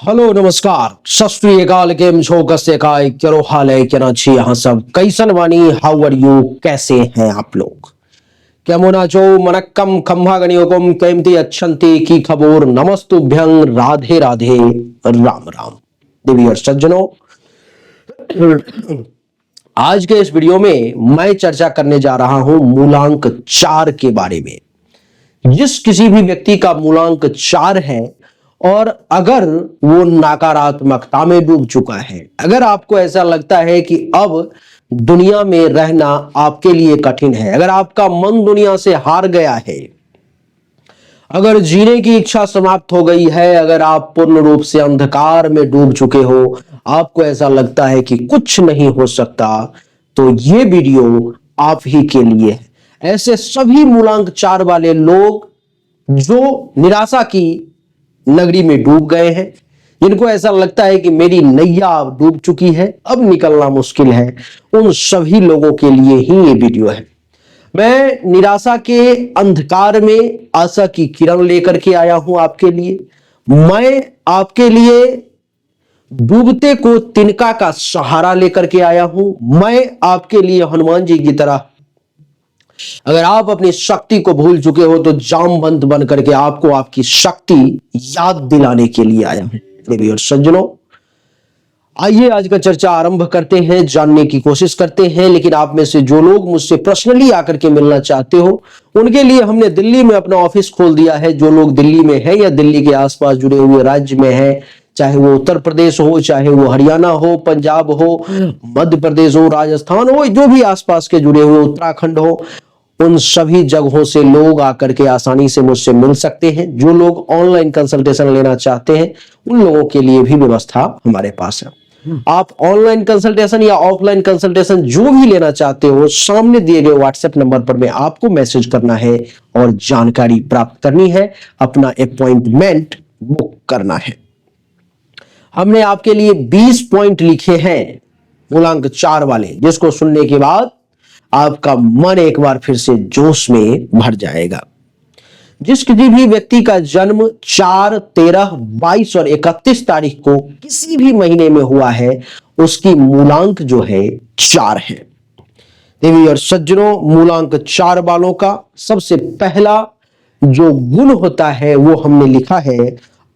Hello नमस्कार सत श्री अकाल केम छो कसे काय क्यों हाल है क्या छी यहाँ सब कैसन वानी हाउ आर यू कैसे हैं आप लोग केमोना चो मनक्कम खम्भा गणियोकम कैमती अच्छंती की खबोर नमस्तुभ्यं राधे राधे राम राम देवी और सज्जनों। आज के इस वीडियो में मैं चर्चा करने जा रहा हूं मूलांक 4 के बारे में। जिस किसी भी व्यक्ति का मूलांक 4 है और अगर वो नकारात्मकता में डूब चुका है, अगर आपको ऐसा लगता है कि अब दुनिया में रहना आपके लिए कठिन है, अगर आपका मन दुनिया से हार गया है, अगर जीने की इच्छा समाप्त हो गई है, अगर आप पूर्ण रूप से अंधकार में डूब चुके हो, आपको ऐसा लगता है कि कुछ नहीं हो सकता, तो ये वीडियो आप ही के लिए है। ऐसे सभी मूलांक 4 वाले लोग जो निराशा की नगरी में डूब गए हैं, जिनको ऐसा लगता है कि मेरी नैया अब डूब चुकी है, अब निकलना मुश्किल है, उन सभी लोगों के लिए ही ये वीडियो है। मैं निराशा के अंधकार में आशा की किरण लेकर के आया हूं आपके लिए। मैं आपके लिए डूबते को तिनका का सहारा लेकर के आया हूं। मैं आपके लिए हनुमान जी की तरह, अगर आप अपनी शक्ति को भूल चुके हो तो जामवंत बन करके आपको आपकी शक्ति याद दिलाने के लिए आया हूं। देवी और सज्जनों, आइए आज का चर्चा आरंभ करते हैं, जानने की कोशिश करते हैं। लेकिन आप में से जो लोग मुझसे पर्सनली आकर के मिलना चाहते हो, उनके लिए हमने दिल्ली में अपना ऑफिस खोल दिया है। जो लोग दिल्ली में है या दिल्ली के आसपास जुड़े हुए राज्य में है, चाहे वो उत्तर प्रदेश हो, चाहे वो हरियाणा हो, पंजाब हो, मध्य प्रदेश हो, राजस्थान हो, जो भी आसपास के जुड़े हुए, उत्तराखंड हो, उन सभी जगहों से लोग आकर के आसानी से मुझसे मिल सकते हैं। जो लोग ऑनलाइन कंसल्टेशन लेना चाहते हैं, उन लोगों के लिए भी व्यवस्था हमारे पास है। आप ऑनलाइन कंसल्टेशन या ऑफलाइन कंसल्टेशन जो भी लेना चाहते हो, सामने दिए गए व्हाट्सएप नंबर पर में आपको मैसेज करना है और जानकारी प्राप्त करनी है, अपना अपॉइंटमेंट बुक करना है। हमने आपके लिए 20 पॉइंट लिखे हैं मूलांक 4 वाले, जिसको सुनने के बाद आपका मन एक बार फिर से जोश में भर जाएगा। जिस किसी भी व्यक्ति का जन्म 4, 13, 22 और 31 तारीख को किसी भी महीने में हुआ है, उसकी मूलांक जो है 4 है। देवी और सज्जनों, मूलांक 4 वालों का सबसे पहला जो गुण होता है वो हमने लिखा है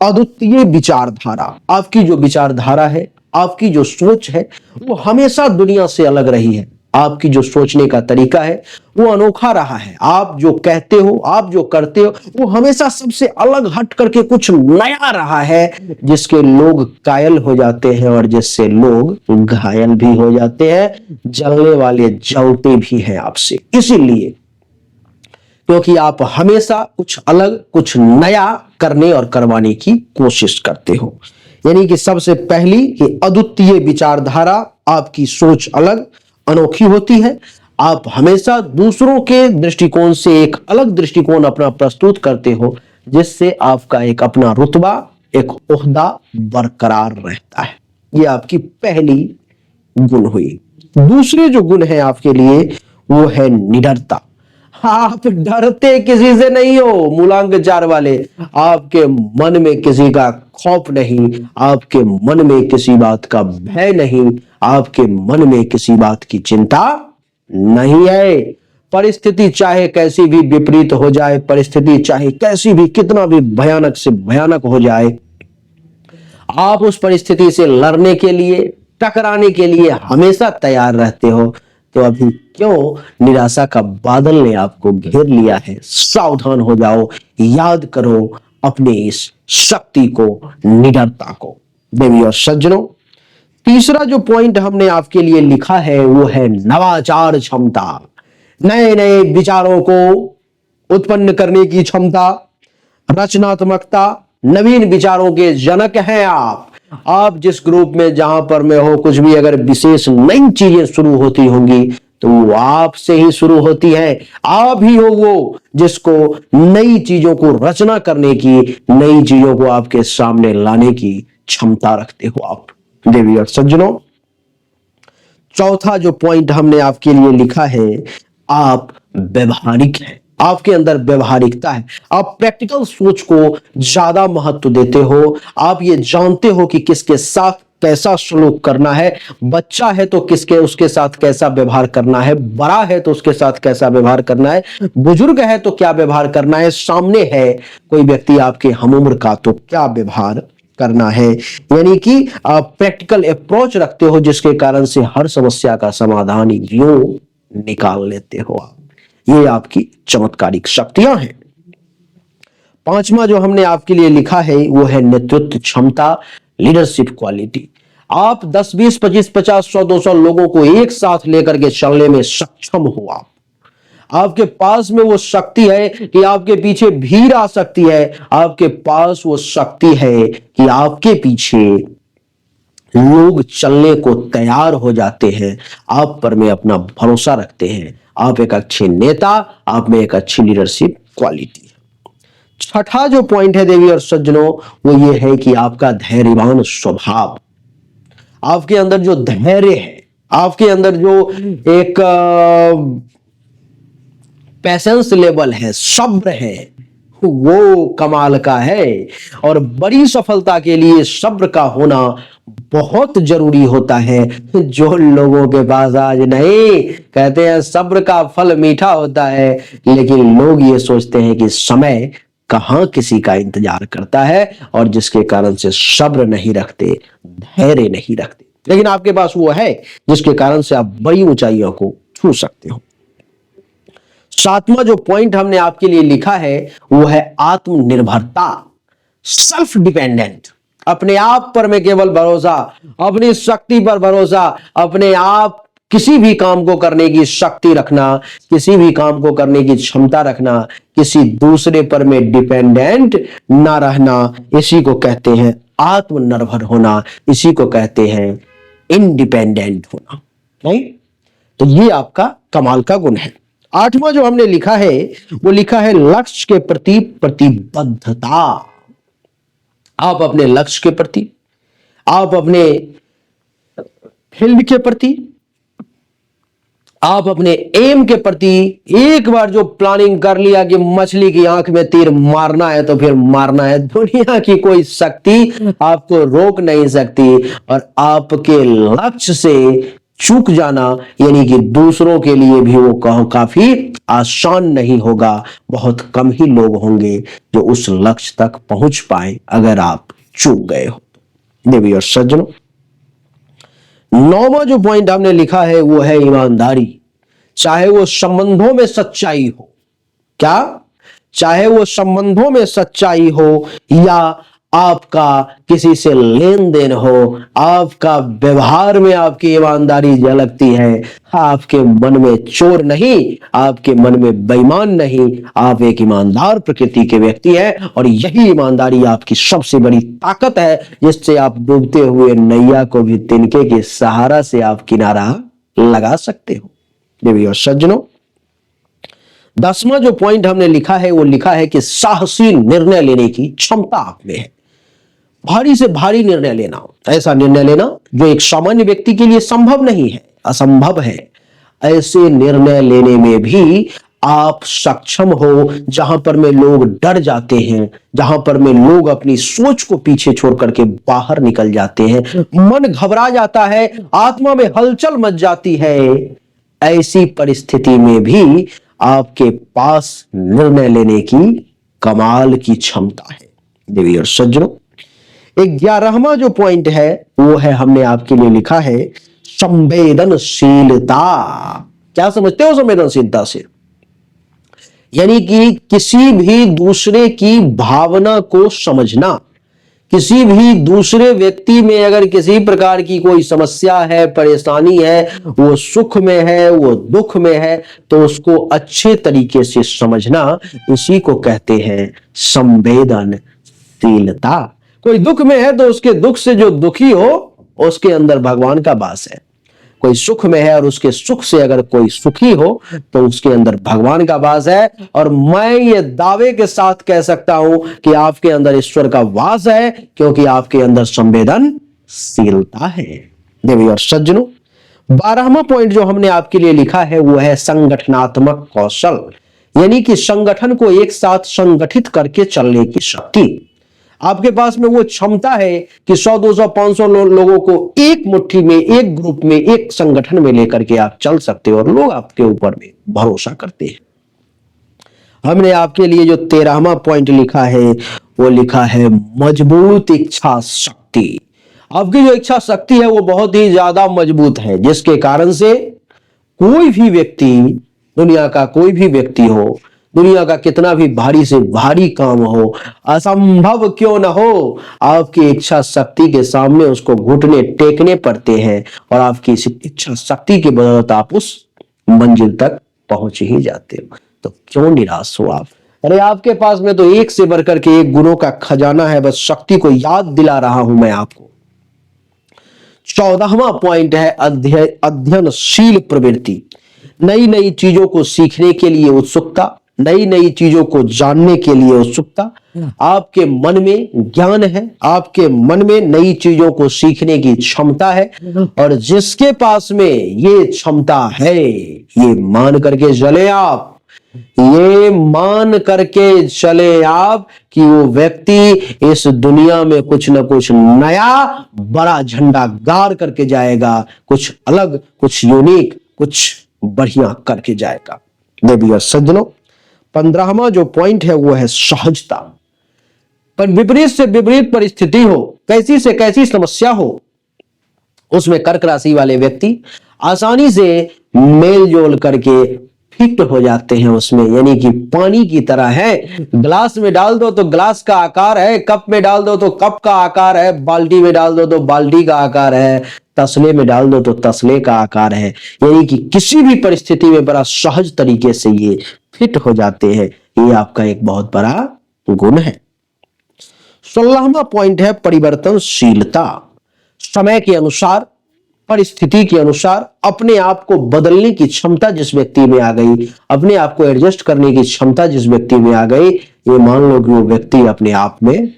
अद्वितीय विचारधारा। आपकी जो विचारधारा है, आपकी जो सोच है, वो हमेशा दुनिया से अलग रही है। आपकी जो सोचने का तरीका है वो अनोखा रहा है। आप जो कहते हो, आप जो करते हो, वो हमेशा सबसे अलग हट करके कुछ नया रहा है, जिसके लोग कायल हो जाते हैं और जिससे लोग घायल भी हो जाते हैं, जलने वाले जलते भी हैं आपसे। इसीलिए क्योंकि आप हमेशा कुछ अलग, कुछ नया करने और करवाने की कोशिश करते हो। यानी कि सबसे पहली कि अद्वितीय विचारधारा, आपकी सोच अलग, अनोखी होती है। आप हमेशा दूसरों के दृष्टिकोण से एक अलग दृष्टिकोण अपना प्रस्तुत करते हो, जिससे आपका एक अपना रुतबा, एक ओहदा बरकरार रहता है। ये आपकी पहली गुण हुई। दूसरे जो गुण है आपके लिए वो है निडरता। आप डरते किसी से नहीं हो मूलांक 4 वाले। आपके मन में किसी का खौफ नहीं, आपके मन में किसी बात का भय नहीं, आपके मन में किसी बात की चिंता नहीं है। परिस्थिति चाहे कैसी भी विपरीत हो जाए, परिस्थिति चाहे कैसी भी, कितना भी भयानक से भयानक हो जाए, आप उस परिस्थिति से लड़ने के लिए, टकराने के लिए हमेशा तैयार रहते हो। तो अभी क्यों निराशा का बादल ने आपको घेर लिया है, सावधान हो जाओ, याद करो अपने इस शक्ति को, निडरता को। देवी और सज्जनों, तीसरा जो पॉइंट हमने आपके लिए लिखा है वो है नवाचार क्षमता। नए नए विचारों को उत्पन्न करने की क्षमता, रचनात्मकता, नवीन विचारों के जनक हैं आप जिस ग्रुप में, जहां पर मैं हो, कुछ भी अगर विशेष नई चीजें शुरू होती होंगी तो वो आपसे ही शुरू होती है। आप ही हो वो जिसको नई चीजों को रचना करने की, नई चीजों को आपके सामने लाने की क्षमता रखते हो आप। देवी और सज्जनों, चौथा जो पॉइंट हमने आपके लिए लिखा है, आप व्यवहारिक हैं। आपके अंदर व्यवहारिकता है, आप प्रैक्टिकल सोच को ज्यादा महत्व देते हो, आप ये जानते हो कि किसके साथ कैसा सलूक करना है, बच्चा है तो किसके उसके साथ कैसा व्यवहार करना है, बड़ा है तो उसके साथ कैसा व्यवहार करना है, बुजुर्ग है तो क्या व्यवहार करना है, सामने है कोई व्यक्ति आपके हमउम्र का तो क्या व्यवहार करना है। यानी कि आप प्रैक्टिकल अप्रोच रखते हो जिसके कारण से हर समस्या का समाधान यूं निकाल लेते हो आप। ये आपकी चमत्कारिक शक्तियां हैं। पांचवा जो हमने आपके लिए लिखा है वो है नेतृत्व क्षमता, लीडरशिप क्वालिटी। आप 10, 20, 25, 50, 100, 200 लोगों को एक साथ लेकर के चलने में सक्षम हो आप। आपके पास में वो शक्ति है कि आपके पीछे भीड़ आ सकती है, आपके पास वो शक्ति है कि आपके पीछे लोग चलने को तैयार हो जाते हैं, आप पर में अपना भरोसा रखते हैं। आप एक अच्छे नेता, आप में एक अच्छी लीडरशिप क्वालिटी है। छठा जो पॉइंट है देवी और सज्जनों वो ये है कि आपका धैर्यवान स्वभाव। आपके अंदर जो धैर्य है, आपके अंदर जो एक पेशेंस लेवल है, सब्र है, वो कमाल का है। और बड़ी सफलता के लिए सब्र का होना बहुत जरूरी होता है। जो लोगों के पास आज नहीं, कहते हैं सब्र का फल मीठा होता है, लेकिन लोग ये सोचते हैं कि समय कहां किसी का इंतजार करता है, और जिसके कारण से सब्र नहीं रखते, धैर्य नहीं रखते। लेकिन आपके पास वो है जिसके कारण से आप बड़ी ऊंचाइयों को छू सकते हो। सातवां जो पॉइंट हमने आपके लिए लिखा है वो है आत्मनिर्भरता, सेल्फ डिपेंडेंट। अपने आप पर में केवल भरोसा, अपनी शक्ति पर भरोसा, अपने आप किसी भी काम को करने की शक्ति रखना, किसी भी काम को करने की क्षमता रखना, किसी दूसरे पर में डिपेंडेंट ना रहना, इसी को कहते हैं आत्मनिर्भर होना, इसी को कहते हैं इंडिपेंडेंट होना। नहीं तो ये आपका कमाल का गुण है। आठवां जो हमने लिखा है वो लिखा है लक्ष्य के प्रति प्रतिबद्धता। आप अपने लक्ष्य के प्रति, आप अपने फील्ड के प्रति, आप अपने एम के प्रति एक बार जो प्लानिंग कर लिया कि मछली की आंख में तीर मारना है तो फिर मारना है। दुनिया की कोई शक्ति आपको रोक नहीं सकती, और आपके लक्ष्य से चूक जाना यानी कि दूसरों के लिए भी वो काफी आसान नहीं होगा। बहुत कम ही लोग होंगे जो उस लक्ष्य तक पहुंच पाए अगर आप चूक गए हो। देवी और सज्जनों, नौवां जो पॉइंट हमने लिखा है वो है ईमानदारी। चाहे वो संबंधों में सच्चाई हो, क्या चाहे वो संबंधों में सच्चाई हो या आपका किसी से लेन देन हो, आपका व्यवहार में आपकी ईमानदारी झलकती है। आपके मन में चोर नहीं, आपके मन में बेईमान नहीं, आप एक ईमानदार प्रकृति के व्यक्ति हैं, और यही ईमानदारी आपकी सबसे बड़ी ताकत है जिससे आप डूबते हुए नैया को भी तिनके के सहारा से आप किनारा लगा सकते हो। देवी और सज्जनों, 10वां जो पॉइंट हमने लिखा है वो लिखा है कि साहसी निर्णय लेने की क्षमता आप में है। भारी से भारी निर्णय लेना, ऐसा निर्णय लेना जो एक सामान्य व्यक्ति के लिए संभव नहीं है, असंभव है, ऐसे निर्णय लेने में भी आप सक्षम हो। जहां पर में लोग डर जाते हैं, जहां पर में लोग अपनी सोच को पीछे छोड़ करके बाहर निकल जाते हैं, मन घबरा जाता है, आत्मा में हलचल मच जाती है, ऐसी परिस्थिति में भी आपके पास निर्णय लेने की कमाल की क्षमता है। देवी और सज्जनों, 11वां जो पॉइंट है वो है हमने आपके लिए लिखा है संवेदनशीलता। क्या समझते हो संवेदनशीलता से? यानी कि किसी भी दूसरे की भावना को समझना, किसी भी दूसरे व्यक्ति में अगर किसी प्रकार की कोई समस्या है, परेशानी है, वो सुख में है, वो दुख में है, तो उसको अच्छे तरीके से समझना, इसी को कहते हैं संवेदनशीलता। कोई दुख में है तो उसके दुख से जो दुखी हो उसके अंदर भगवान का वास है। कोई सुख में है और उसके सुख से अगर कोई सुखी हो तो उसके अंदर भगवान का वास है। और मैं ये दावे के साथ कह सकता हूं कि आपके अंदर ईश्वर का वास है, क्योंकि आपके अंदर संवेदनशीलता है। देवी और सज्जनों, 12वां पॉइंट जो हमने आपके लिए लिखा है वो है संगठनात्मक कौशल। यानी कि संगठन को एक साथ संगठित करके चलने की शक्ति। आपके पास में वो क्षमता है कि 100, 200, 500 लोगों को एक मुट्ठी में, एक ग्रुप में, एक संगठन में लेकर के आप चल सकते हो और लोग आपके ऊपर में भरोसा करते हैं। हमने आपके लिए जो 13वां पॉइंट लिखा है वो लिखा है मजबूत इच्छा शक्ति। आपकी जो इच्छा शक्ति है वो बहुत ही ज्यादा मजबूत है, जिसके कारण से कोई भी व्यक्ति, दुनिया का कोई भी व्यक्ति हो, दुनिया का कितना भी भारी से भारी काम हो, असंभव क्यों न हो, आपकी इच्छा शक्ति के सामने उसको घुटने टेकने पड़ते हैं और आपकी इस इच्छा शक्ति के बदौलत आप उस मंजिल तक पहुंच ही जाते हो। तो क्यों निराश हो आप? अरे आपके पास में तो एक से बढ़कर के एक गुणों का खजाना है, बस शक्ति को याद दिला रहा हूं मैं आपको। 14वां पॉइंट है अध्ययनशील प्रवृत्ति। नई नई चीजों को सीखने के लिए उत्सुकता, नई नई चीजों को जानने के लिए उत्सुकता। आपके मन में ज्ञान है, आपके मन में नई चीजों को सीखने की क्षमता है, और जिसके पास में ये क्षमता है, ये मान करके चले आप, ये मान करके चले आप कि वो व्यक्ति इस दुनिया में कुछ न कुछ नया बड़ा झंडा गाड़ करके जाएगा, कुछ अलग, कुछ यूनिक, कुछ बढ़िया करके जाएगा। देवियों सज्जनों, 15वां जो पॉइंट है वो है सहजता। पर विपरीत से विपरीत परिस्थिति हो, कैसी से कैसी समस्या हो, उसमें कर्क राशि वाले व्यक्ति आसानी से मेल जोल करके फिट हो जाते हैं उसमें, यानी कि पानी की तरह है। ग्लास में डाल दो तो ग्लास का आकार है, कप में डाल दो तो कप का आकार है, बाल्टी में डाल दो तो बाल्टी का आकार है, तसले में डाल दो तो तसले का आकार है। यानी कि किसी भी परिस्थिति में बड़ा सहज तरीके से ये फिट हो जाते हैं। ये आपका एक बहुत बड़ा गुण है। 16वां पॉइंट है परिवर्तनशीलता। समय के अनुसार, परिस्थिति के अनुसार अपने आप को बदलने की क्षमता जिस व्यक्ति में आ गई, अपने आप को एडजस्ट करने की क्षमता जिस व्यक्ति में आ गई, ये मान लो कि वो व्यक्ति अपने आप में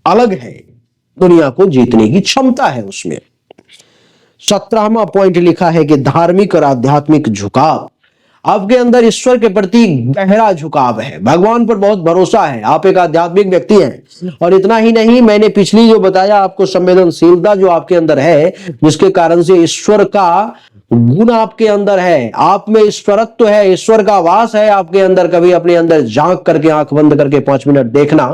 अलग है, दुनिया को जीतने की क्षमता है उसमें। 17वां पॉइंट लिखा है कि धार्मिक और आध्यात्मिक झुकाव। आपके अंदर ईश्वर के प्रति गहरा झुकाव है, भगवान पर बहुत भरोसा है, आप एक आध्यात्मिक व्यक्ति हैं। और इतना ही नहीं, मैंने पिछली जो बताया आपको संवेदनशीलता जो आपके अंदर है, जिसके कारण से ईश्वर का गुण आपके अंदर है, आप में ईश्वरत्व है, ईश्वर का वास है आपके अंदर। कभी अपने अंदर झांक करके, आंख बंद करके 5 मिनट देखना,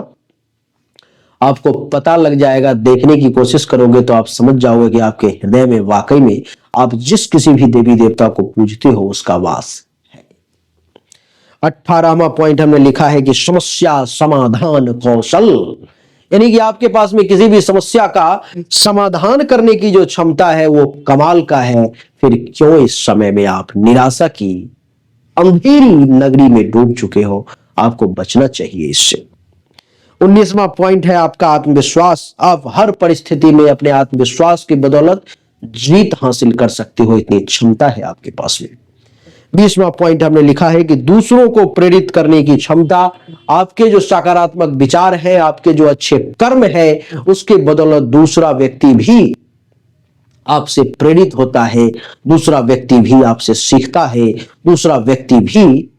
आपको पता लग जाएगा। देखने की कोशिश करोगे तो आप समझ जाओगे कि आपके हृदय में वाकई में आप जिस किसी भी देवी देवता को पूजते हो उसका वास। 18वां पॉइंट हमने लिखा है कि समस्या समाधान कौशल, यानी कि आपके पास में किसी भी समस्या का समाधान करने की जो क्षमता है वो कमाल का है। फिर क्यों इस समय में आप निराशा की अंधेरी नगरी में डूब चुके हो? आपको बचना चाहिए इससे। 19वां पॉइंट है आपका आत्मविश्वास। आप हर परिस्थिति में अपने आत्मविश्वास की बदौलत जीत हासिल कर सकते हो, इतनी क्षमता है आपके पास में। 20वां पॉइंट हमने लिखा है कि दूसरों को प्रेरित करने की क्षमता। आपके जो सकारात्मक विचार है, आपके जो अच्छे कर्म है, उसके बदौलत दूसरा व्यक्ति भी आपसे प्रेरित होता है, दूसरा व्यक्ति भी आपसे सीखता है, दूसरा व्यक्ति भी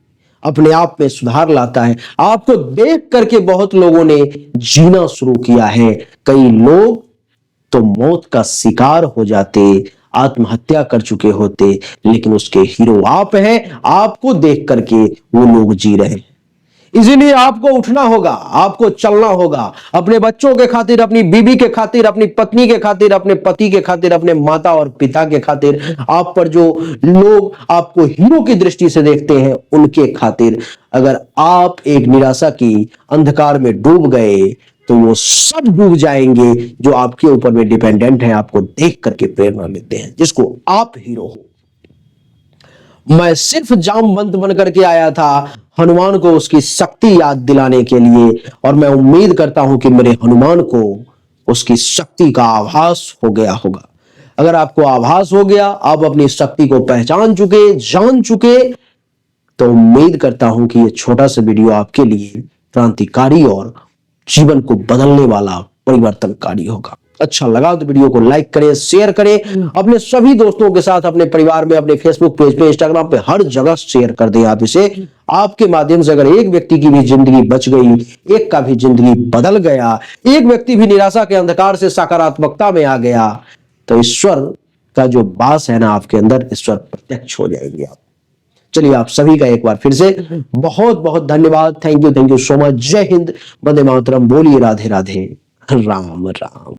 अपने आप में सुधार लाता है। आपको देख करके बहुत लोगों ने जीना शुरू किया है। कई लोग तो मौत का शिकार हो जाते, आत्महत्या कर चुके होते, लेकिन उसके हीरो आप हैं। आपको देख करके वो लोग जी रहे हैं। इसीलिए आपको उठना होगा, आपको चलना होगा, अपने बच्चों के खातिर, अपनी बीवी के खातिर, अपनी पत्नी के खातिर, अपने पति के खातिर, अपने माता और पिता के खातिर, आप पर जो लोग आपको हीरो की दृष्टि से देखते हैं उनके खातिर। अगर आप एक निराशा की अंधकार में डूब गए तो वो सब डूब जाएंगे जो आपके ऊपर में डिपेंडेंट हैं, आपको देख करके प्रेरणा लेते हैं, जिसको आप हीरो हो। मैं सिर्फ जामवंत बन करके आया था हनुमान को उसकी शक्ति याद दिलाने के लिए, और मैं उम्मीद करता हूं कि मेरे हनुमान को उसकी शक्ति का आभास हो गया होगा। अगर आपको आभास हो गया, आप अपनी शक्ति को पहचान चुके, जान चुके, तो उम्मीद करता हूं कि यह छोटा सा वीडियो आपके लिए क्रांतिकारी और जीवन को बदलने वाला, परिवर्तनकारी होगा। अच्छा लगा तो वीडियो को लाइक करें, शेयर करें अपने सभी दोस्तों के साथ, अपने परिवार में, अपने फेसबुक पेज पे, इंस्टाग्राम पे, हर जगह शेयर कर दें आप इसे। आपके माध्यम से अगर एक व्यक्ति की भी जिंदगी बच गई, एक का भी जिंदगी बदल गया, एक व्यक्ति भी निराशा के अंधकार से सकारात्मकता में आ गया, तो ईश्वर का जो वास है ना आपके अंदर, ईश्वर प्रत्यक्ष हो जाएंगे आप। चलिए आप सभी का एक बार फिर से बहुत बहुत धन्यवाद। Thank you so much. जय हिंद, वंदे मातरम। बोलिए राधे राधे, राम राम।